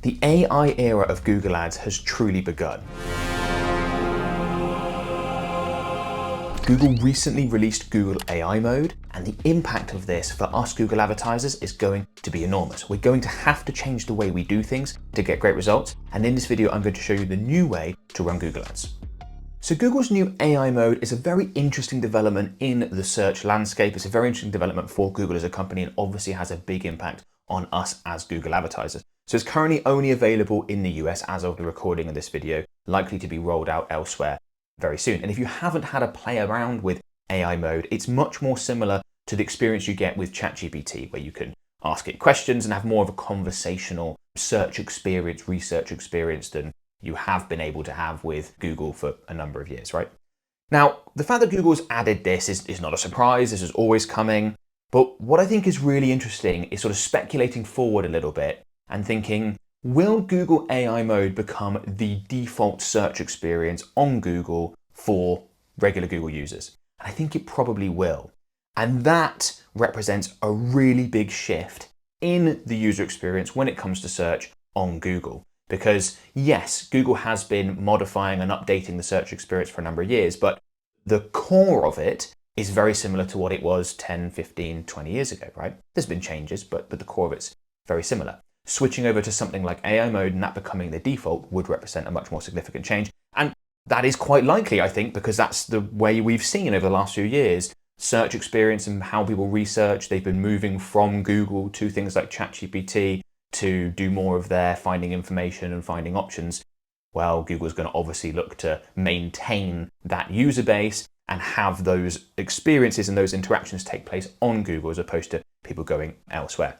The AI era of Google Ads has truly begun. Google recently released Google AI mode, and the impact of this for us Google advertisers is going to be enormous. We're going to have to change the way we do things to get great results, and in this video I'm going to show you the new way to run Google Ads. So Google's new AI mode is a very interesting development in the search landscape. It's a very interesting development for Google as a company, and obviously has a big impact on us as Google advertisers. So it's currently only available in the US as of the recording of this video, likely to be rolled out elsewhere very soon. And if you haven't had a play around with AI mode, it's much more similar to the experience you get with ChatGPT, where you can ask it questions and have more of a conversational search experience, research experience than you have been able to have with Google for a number of years, right? Now, the fact that Google's added this is not a surprise. This is always coming. But what I think is really interesting is sort of speculating forward a little bit and thinking, will Google AI mode become the default search experience on Google for regular Google users? And I think it probably will. And that represents a really big shift in the user experience when it comes to search on Google. Because yes, Google has been modifying and updating the search experience for a number of years, but the core of it is very similar to what it was 10, 15, 20 years ago, right? There's been changes, but the core of it's very similar. Switching over to something like AI mode and that becoming the default would represent a much more significant change. And that is quite likely, I think, because that's the way we've seen over the last few years. Search experience and how people research, they've been moving from Google to things like ChatGPT to do more of their finding information and finding options. Well, Google's going to obviously look to maintain that user base and have those experiences and those interactions take place on Google as opposed to people going elsewhere.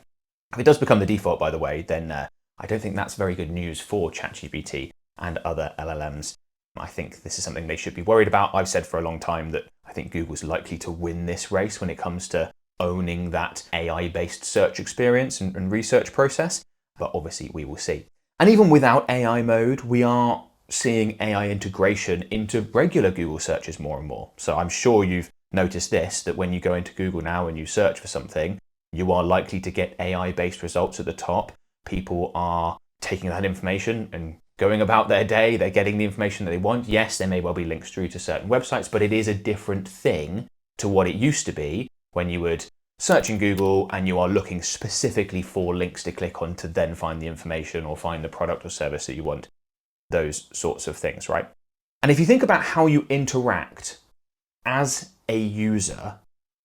If it does become the default, by the way, then I don't think that's very good news for ChatGPT and other LLMs. I think this is something they should be worried about. I've said for a long time that I think Google's likely to win this race when it comes to owning that AI-based search experience and research process, but obviously we will see. And even without AI mode, we are seeing AI integration into regular Google searches more and more. So I'm sure you've noticed this, that when you go into Google now and you search for something, you are likely to get AI-based results at the top. People are taking that information and going about their day. They're getting the information that they want. Yes, there may well be links through to certain websites, but it is a different thing to what it used to be when you would search in Google and you are looking specifically for links to click on to then find the information or find the product or service that you want. Those sorts of things, right? And if you think about how you interact as a user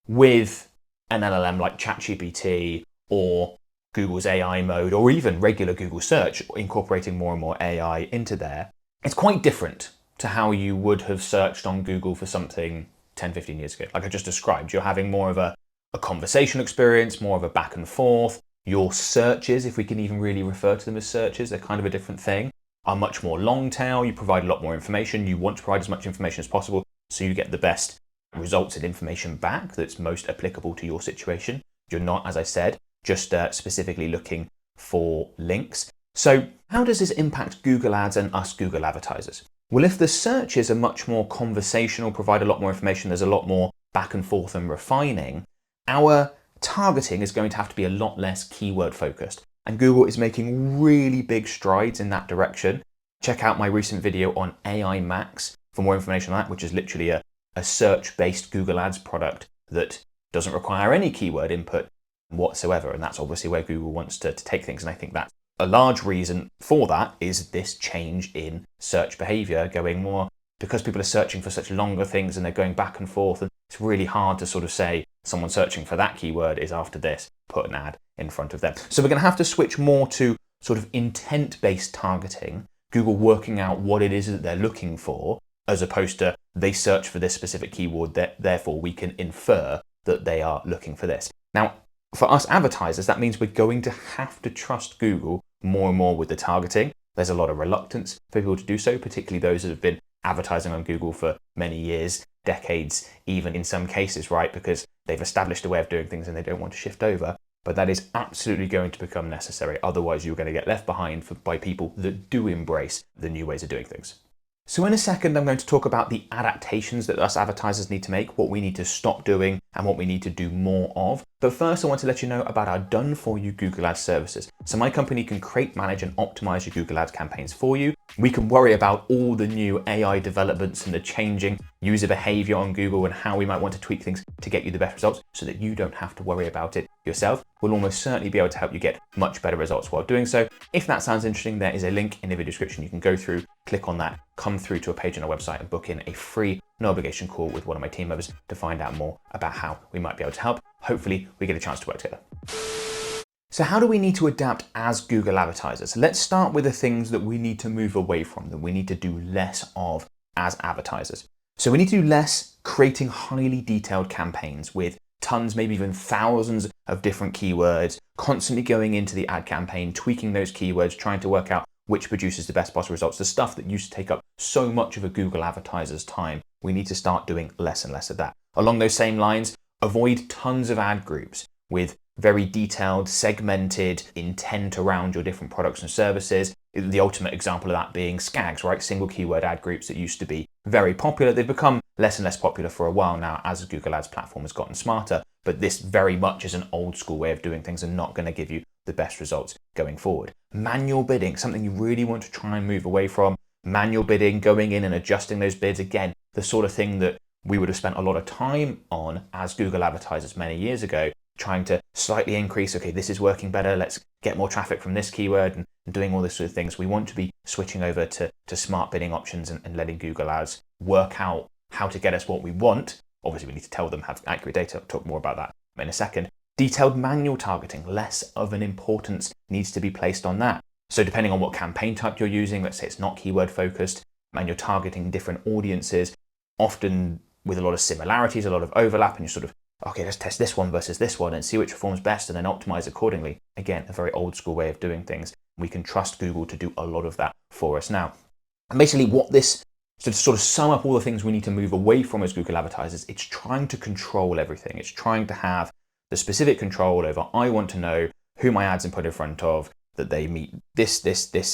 with an LLM like ChatGPT or Google's AI mode or even regular Google search, incorporating more and more AI into there, it's quite different to how you would have searched on Google for something 10, 15 years ago. Like I just described, you're having more of a conversational experience, more of a back and forth. Your searches, if we can even really refer to them as searches, they're kind of a different thing, are much more long tail. You provide a lot more information. You want to provide as much information as possible so you get the best results and information back that's most applicable to your situation. You're not, as I said, just specifically looking for links. So how does this impact Google Ads and us Google advertisers? Well, if the searches are much more conversational, provide a lot more information, there's a lot more back and forth and refining, our targeting is going to have to be a lot less keyword focused. And Google is making really big strides in that direction. Check out my recent video on AI Max for more information on that, which is literally a search-based Google Ads product that doesn't require any keyword input whatsoever. And that's obviously where Google wants to take things. And I think that's a large reason for that is this change in search behavior going more because people are searching for such longer things and they're going back and forth. And it's really hard to sort of say someone searching for that keyword is after this, put an ad in front of them. So we're going to have to switch more to sort of intent-based targeting, Google working out what it is that they're looking for, as opposed to they search for this specific keyword, therefore we can infer that they are looking for this. Now, for us advertisers, that means we're going to have to trust Google more and more with the targeting. There's a lot of reluctance for people to do so, particularly those that have been advertising on Google for many years, decades, even in some cases, right? Because they've established a way of doing things and they don't want to shift over. But that is absolutely going to become necessary. Otherwise, you're going to get left behind by people that do embrace the new ways of doing things. So in a second, I'm going to talk about the adaptations that us advertisers need to make, what we need to stop doing and what we need to do more of. But first, I want to let you know about our done-for-you Google Ads services. So my company can create, manage and optimize your Google Ads campaigns for you. We can worry about all the new AI developments and the changing user behavior on Google and how we might want to tweak things to get you the best results so that you don't have to worry about it yourself. We'll almost certainly be able to help you get much better results while doing so. If that sounds interesting, there is a link in the video description. You can go through, click on that, come through to a page on our website and book in a free, no obligation call with one of my team members to find out more about how we might be able to help. Hopefully we get a chance to work together. So how do we need to adapt as Google advertisers? Let's start with the things that we need to move away from, that we need to do less of as advertisers. So we need to do less creating highly detailed campaigns with tons, maybe even thousands of different keywords, constantly going into the ad campaign, tweaking those keywords, trying to work out which produces the best possible results. The stuff that used to take up so much of a Google advertiser's time, we need to start doing less and less of that. Along those same lines, avoid tons of ad groups with very detailed, segmented intent around your different products and services. The ultimate example of that being SKAGs, right? Single keyword ad groups that used to be very popular. They've become less and less popular for a while now as the Google Ads platform has gotten smarter, but this very much is an old school way of doing things and not going to give you the best results going forward. Manual bidding, something you really want to try and move away from. Manual bidding, going in and adjusting those bids, again, the sort of thing that we would have spent a lot of time on as Google advertisers many years ago, trying to slightly increase, okay, this is working better, let's get more traffic from this keyword and doing all this sort of things. We want to be switching over to smart bidding options and letting Google Ads work out how to get us what we want. Obviously, we need to tell them, have accurate data. I'll talk more about that in a second. Detailed manual targeting, less of an importance needs to be placed on that. So depending on what campaign type you're using, let's say it's not keyword focused, and you're targeting different audiences, often with a lot of similarities, a lot of overlap, and you're sort of, okay, let's test this one versus this one and see which performs best and then optimize accordingly. Again, a very old school way of doing things. We can trust Google to do a lot of that for us now. And basically what this, so to sort of sum up all the things we need to move away from as Google advertisers, it's trying to control everything. It's trying to have the specific control over, I want to know who my ads are put in front of, that they meet this,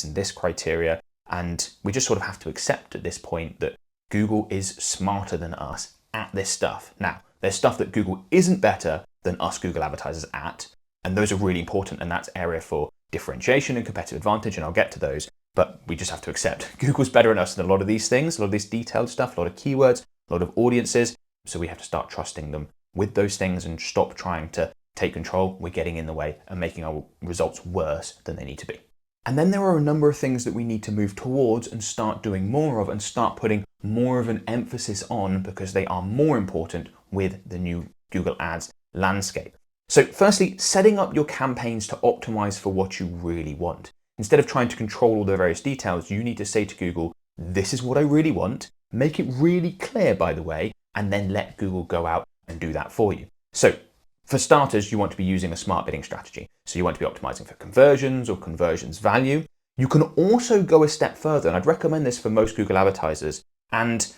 and this criteria. And we just sort of have to accept at this point that Google is smarter than us at this stuff. Now, there's stuff that Google isn't better than us Google advertisers at, and those are really important, and that's area for differentiation and competitive advantage, and I'll get to those, but we just have to accept Google's better than us in a lot of these things, a lot of this detailed stuff, a lot of keywords, a lot of audiences, so we have to start trusting them with those things and stop trying to take control. We're getting in the way and making our results worse than they need to be. And then there are a number of things that we need to move towards and start doing more of and start putting more of an emphasis on because they are more important with the new Google Ads landscape. So firstly, setting up your campaigns to optimize for what you really want. Instead of trying to control all the various details, you need to say to Google, this is what I really want, make it really clear, by the way, and then let Google go out and do that for you. So for starters, you want to be using a smart bidding strategy. So you want to be optimizing for conversions or conversions value. You can also go a step further, and I'd recommend this for most Google advertisers, and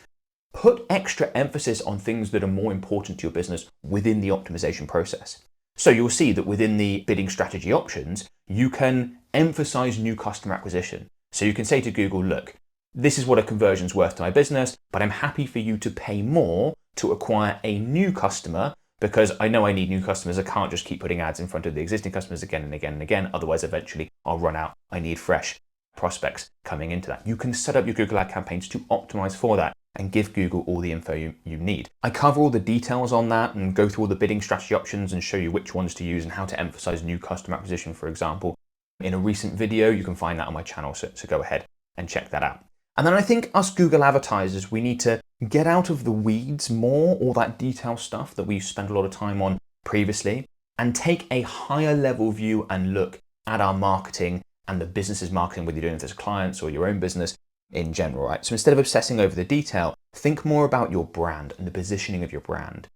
put extra emphasis on things that are more important to your business within the optimization process. So you'll see that within the bidding strategy options, you can emphasize new customer acquisition. So you can say to Google, look, this is what a conversion's worth to my business, but I'm happy for you to pay more to acquire a new customer because I know I need new customers. I can't just keep putting ads in front of the existing customers again and again and again. Otherwise, eventually I'll run out. I need fresh prospects coming into that. You can set up your Google ad campaigns to optimize for that and give Google all the info you need. I cover all the details on that and go through all the bidding strategy options and show you which ones to use and how to emphasize new customer acquisition, for example, in a recent video. You can find that on my channel, so go ahead and check that out. And then I think us Google advertisers, we need to get out of the weeds more, all that detail stuff that we spent a lot of time on previously, and take a higher level view and look at our marketing and the business's marketing, whether you're doing it as clients or your own business in general, right? So instead of obsessing over the detail, think more about your brand and the positioning of your brand.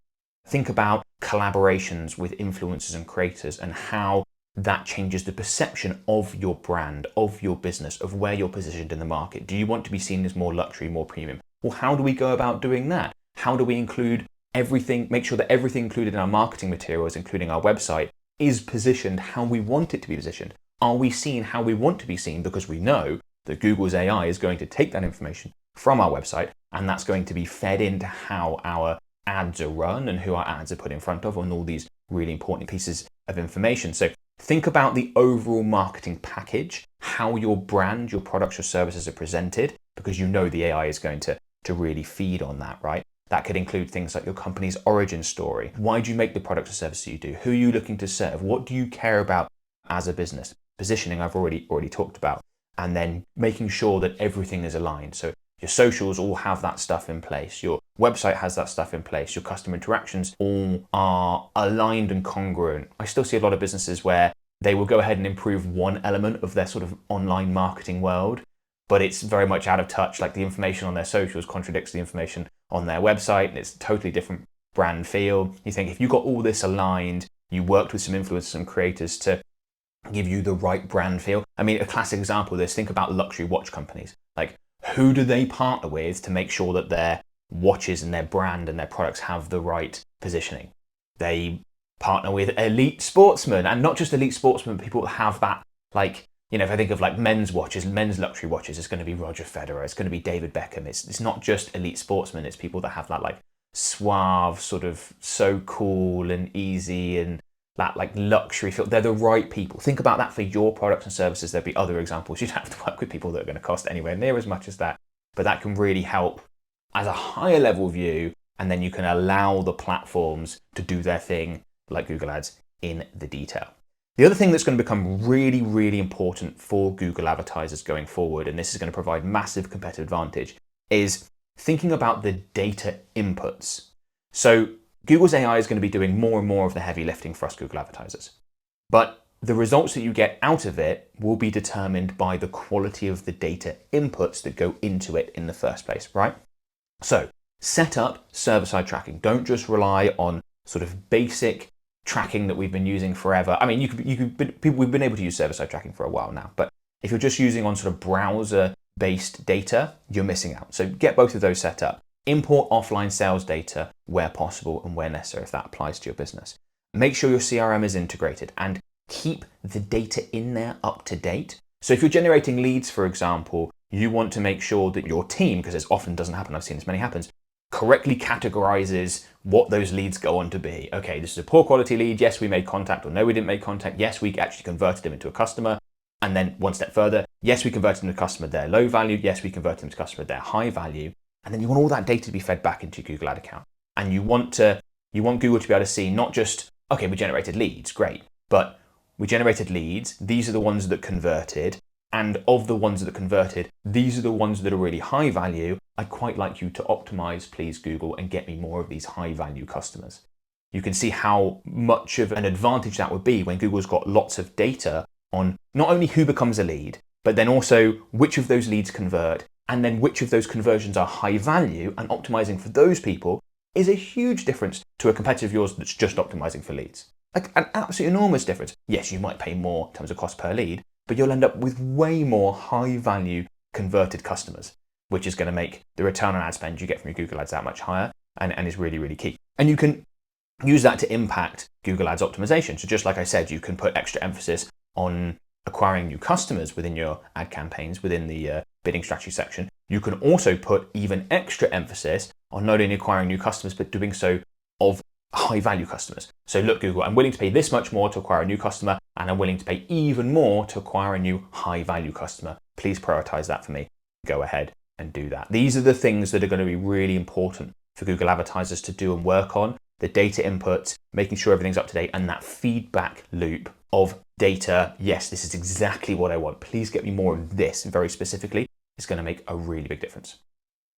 Think about collaborations with influencers and creators and how that changes the perception of your brand, of your business, of where you're positioned in the market. Do you want to be seen as more luxury, more premium? Well, how do we go about doing that? How do we include everything, make sure that everything included in our marketing materials, including our website, is positioned how we want it to be positioned? Are we seen how we want to be seen? Because we know that Google's AI is going to take that information from our website, and that's going to be fed into how our ads are run and who our ads are put in front of, and all these really important pieces of information. So think about the overall marketing package, how your brand, your products, your services are presented, because you know the AI is going to really feed on that, right? That could include things like your company's origin story. Why do you make the product or service you do? Who are you looking to serve? What do you care about as a business? Positioning, I've already talked about. And then making sure that everything is aligned. So your socials all have that stuff in place. Your website has that stuff in place. Your customer interactions all are aligned and congruent. I still see a lot of businesses where they will go ahead and improve one element of their sort of online marketing world, but it's very much out of touch. Like the information on their socials contradicts the information on their website, and it's a totally different brand feel. You think if you got all this aligned, you worked with some influencers and creators to give you the right brand feel. I mean, a classic example of this, think about luxury watch companies. Like, who do they partner with to make sure that their watches and their brand and their products have the right positioning? They partner with elite sportsmen, and not just elite sportsmen, people that have that, like, you know, if I think of like men's watches, men's luxury watches, it's going to be Roger Federer, it's going to be David Beckham. It's not just elite sportsmen, it's people that have that like suave, sort of so cool and easy and that like luxury feel. They're the right people. Think about that for your products and services. There'd be other examples. You'd have to work with people that are going to cost anywhere near as much as that, but that can really help as a higher level view, and then you can allow the platforms to do their thing like Google Ads in the detail. The other thing that's going to become really, really important for Google advertisers going forward, and this is going to provide massive competitive advantage, is thinking about the data inputs. So Google's AI is going to be doing more and more of the heavy lifting for us Google advertisers. But the results that you get out of it will be determined by the quality of the data inputs that go into it in the first place, right? So set up server-side tracking. Don't just rely on sort of basic tracking that we've been using forever. I mean, we've been able to use server-side tracking for a while now, but if you're just using on sort of browser-based data, you're missing out. So get both of those set up. Import offline sales data where possible and where necessary, if that applies to your business. Make sure your CRM is integrated and keep the data in there up to date. So if you're generating leads, for example, you want to make sure that your team, because this often doesn't happen, I've seen this many happens, correctly categorizes what those leads go on to be. Okay, this is a poor quality lead. Yes, we made contact, or no, we didn't make contact. Yes, we actually converted him into a customer. And then one step further, yes, we converted him to a customer, they're low value. Yes, we converted him to a customer, they're high value. And then you want all that data to be fed back into your Google ad account. And you want Google to be able to see not just, okay, we generated leads, great, but we generated leads, these are the ones that converted, and of the ones that converted, these are the ones that are really high value. I'd quite like you to optimize, please, Google, and get me more of these high value customers. You can see how much of an advantage that would be when Google's got lots of data on not only who becomes a lead, but then also which of those leads convert, and then which of those conversions are high value, and optimizing for those people is a huge difference to a competitor of yours that's just optimizing for leads. Like an absolutely enormous difference. Yes, you might pay more in terms of cost per lead, but you'll end up with way more high value converted customers, which is going to make the return on ad spend you get from your Google ads that much higher, and is really, really key. And you can use that to impact Google ads optimization. So just like I said, you can put extra emphasis on acquiring new customers within your ad campaigns, within the bidding strategy section. You can also put even extra emphasis on not only acquiring new customers, but doing so of high value customers. So look, Google, I'm willing to pay this much more to acquire a new customer, and I'm willing to pay even more to acquire a new high value customer. Please prioritize that for me. Go ahead and do that. These are the things that are going to be really important for Google advertisers to do and work on. The data inputs, making sure everything's up to date, and that feedback loop of data. Yes, this is exactly what I want. Please get me more of this very specifically. Is going to make a really big difference.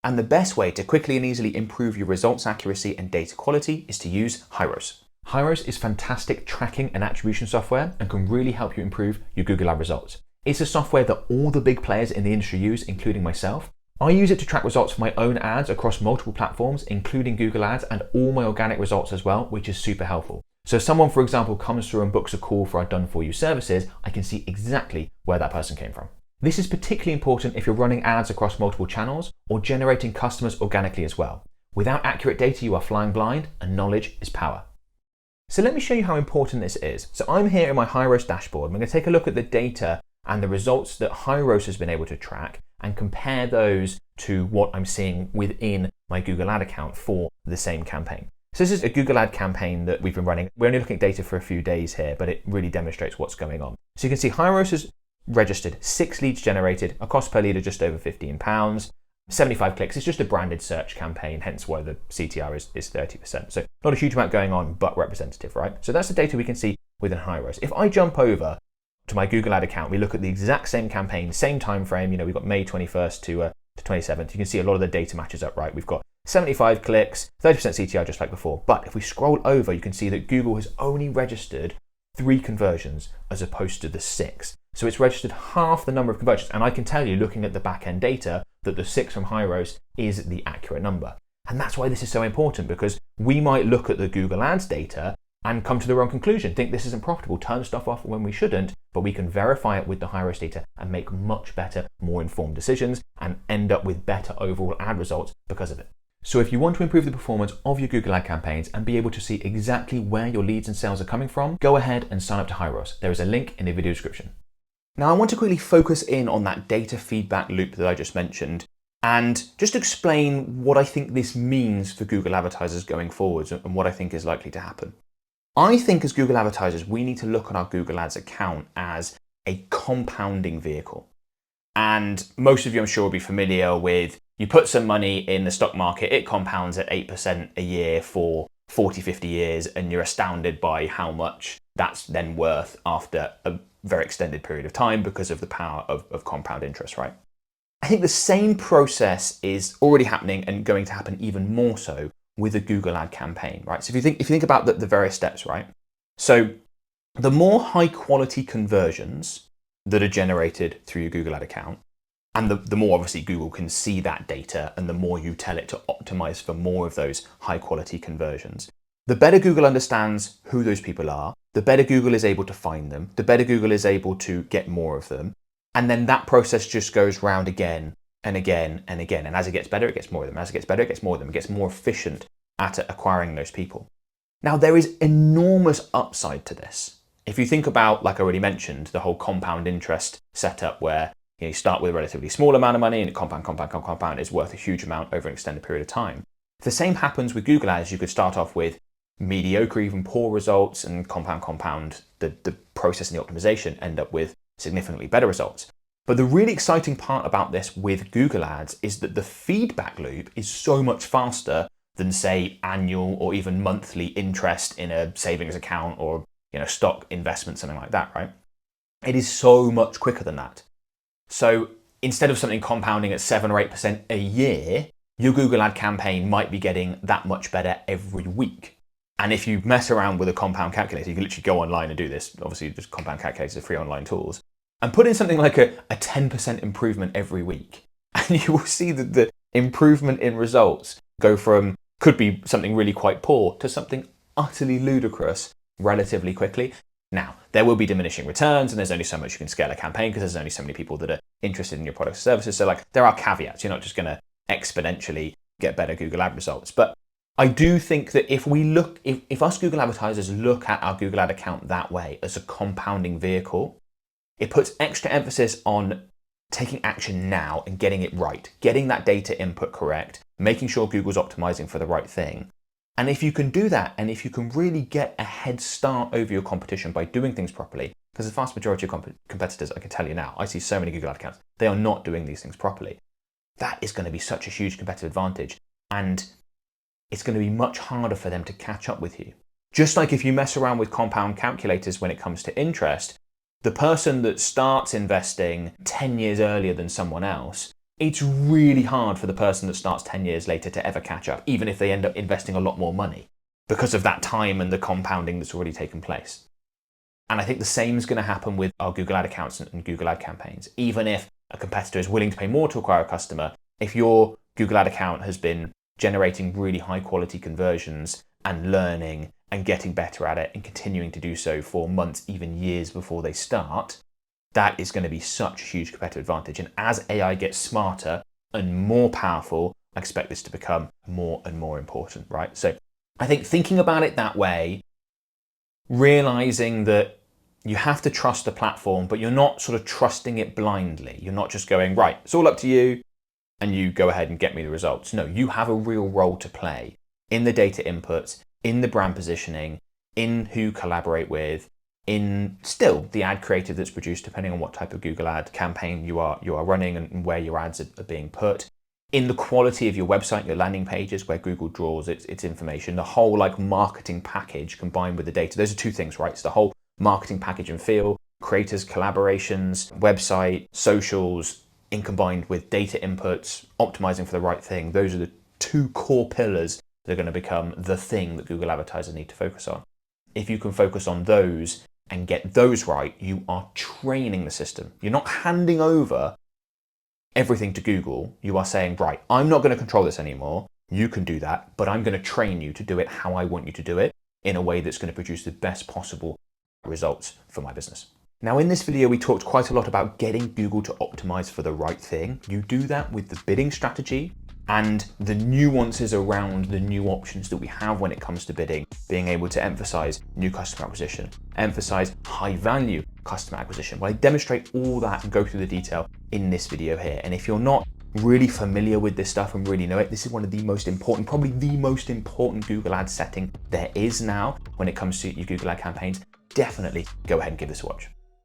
And the best way to quickly and easily improve your results accuracy and data quality is to use Hyros. Hyros is fantastic tracking and attribution software and can really help you improve your Google ad results. It's a software that all the big players in the industry use, including myself. I use it to track results for my own ads across multiple platforms, including Google Ads, and all my organic results as well, which is super helpful. So if someone, for example, comes through and books a call for our done for you services, I can see exactly where that person came from. This is particularly important if you're running ads across multiple channels or generating customers organically as well. Without accurate data, you are flying blind, and knowledge is power. So let me show you how important this is. So I'm here in my Hyros dashboard. I'm going to take a look at the data and the results that Hyros has been able to track and compare those to what I'm seeing within my Google Ad account for the same campaign. So this is a Google Ad campaign that we've been running. We're only looking at data for a few days here, but it really demonstrates what's going on. So you can see Hyros has registered 6 leads generated, a cost per lead of just over £15, 75 clicks. It's just a branded search campaign, hence why the CTR is 30%. So not a huge amount going on, but representative, right? So that's the data we can see within Hyros. If I jump over to my Google Ad account, we look at the exact same campaign, same time frame. We've got May 21st to 27th. You can see a lot of the data matches up, right? We've got 75 clicks, 30% CTR just like before. But if we scroll over, you can see that Google has only registered 3 conversions as opposed to the 6. So it's registered half the number of conversions. And I can tell you, looking at the back-end data, that the 6 from Hyros is the accurate number. And that's why this is so important, because we might look at the Google Ads data and come to the wrong conclusion, think this isn't profitable, turn stuff off when we shouldn't, but we can verify it with the Hyros data and make much better, more informed decisions and end up with better overall ad results because of it. So if you want to improve the performance of your Google Ad campaigns and be able to see exactly where your leads and sales are coming from, go ahead and sign up to Hyros. There is a link in the video description. Now I want to quickly focus in on that data feedback loop that I just mentioned and just explain what I think this means for Google advertisers going forwards and what I think is likely to happen. I think as Google advertisers, we need to look at our Google Ads account as a compounding vehicle. And most of you, I'm sure, will be familiar with, you put some money in the stock market, it compounds at 8% a year for 40, 50 years, and you're astounded by how much that's then worth after a very extended period of time because of the power of compound interest, right? I think the same process is already happening and going to happen even more so with a Google Ad campaign, right? So if you think about the various steps, right? So the more high quality conversions that are generated through your Google Ad account, and the more obviously Google can see that data, and the more you tell it to optimize for more of those high quality conversions, the better Google understands who those people are, the better Google is able to find them, the better Google is able to get more of them. And then that process just goes round again and again and again. And as it gets better, it gets more of them. As it gets better, it gets more of them. It gets more efficient at acquiring those people. Now, there is enormous upside to this. If you think about, like I already mentioned, the whole compound interest setup where you start with a relatively small amount of money and it compound is worth a huge amount over an extended period of time. If the same happens with Google Ads, you could start off with mediocre, even poor results, and compound the process and the optimization, end up with significantly better results. But the really exciting part about this with Google Ads is that the feedback loop is so much faster than, say, annual or even monthly interest in a savings account or stock investment, something like that, right? It is so much quicker than that. So instead of something compounding at 7 or 8% a year, your Google Ad campaign might be getting that much better every week. And if you mess around with a compound calculator, you can literally go online and do this. Obviously, just compound calculators are free online tools. And put in something like a 10% improvement every week. And you will see that the improvement in results go from, could be something really quite poor to something utterly ludicrous relatively quickly. Now, there will be diminishing returns and there's only so much you can scale a campaign because there's only so many people that are interested in your products and services. So there are caveats. You're not just going to exponentially get better Google Ad results. But I do think that if us Google advertisers look at our Google Ad account that way as a compounding vehicle, it puts extra emphasis on taking action now and getting it right, getting that data input correct, making sure Google's optimizing for the right thing. And if you can do that, and if you can really get a head start over your competition by doing things properly, because the vast majority of competitors, I can tell you now, I see so many Google Ad accounts, they are not doing these things properly. That is going to be such a huge competitive advantage. And it's going to be much harder for them to catch up with you. Just like if you mess around with compound calculators when it comes to interest, the person that starts investing 10 years earlier than someone else, it's really hard for the person that starts 10 years later to ever catch up, even if they end up investing a lot more money because of that time and the compounding that's already taken place. And I think the same is going to happen with our Google Ad accounts and Google Ad campaigns. Even if a competitor is willing to pay more to acquire a customer, if your Google Ad account has been generating really high quality conversions and learning and getting better at it and continuing to do so for months, even years before they start, that is going to be such a huge competitive advantage. And as AI gets smarter and more powerful, I expect this to become more and more important, right? So I think thinking about it that way, realizing that You have to trust the platform, but you're not sort of trusting it blindly. You're not just going, right, it's all up to you, and you go ahead and get me the results. No, you have a real role to play in the data inputs, in the brand positioning, in who you collaborate with, in still the ad creative that's produced, depending on what type of Google ad campaign you are running and where your ads are being put, in the quality of your website, your landing pages, where Google draws its information, the whole like marketing package combined with the data. Those are two things, right? It's the whole marketing package and feel, creators, collaborations, website, socials, in combined with data inputs, optimizing for the right thing. Those are the two core pillars that are going to become the thing that Google advertisers need to focus on. If you can focus on those and get those right, you are training the system. You're not handing over everything to Google. You are saying, right, I'm not going to control this anymore. You can do that, but I'm going to train you to do it how I want you to do it in a way that's going to produce the best possible results for my business. Now, in this video, we talked quite a lot about getting Google to optimize for the right thing. You do that with the bidding strategy and the nuances around the new options that we have when it comes to bidding, being able to emphasize new customer acquisition, emphasize high value customer acquisition. Well, I demonstrate all that and go through the detail in this video here. And if you're not really familiar with this stuff and really know it, this is one of the most important, probably the most important Google Ads setting there is now when it comes to your Google Ad campaigns. Definitely go ahead and give this a watch.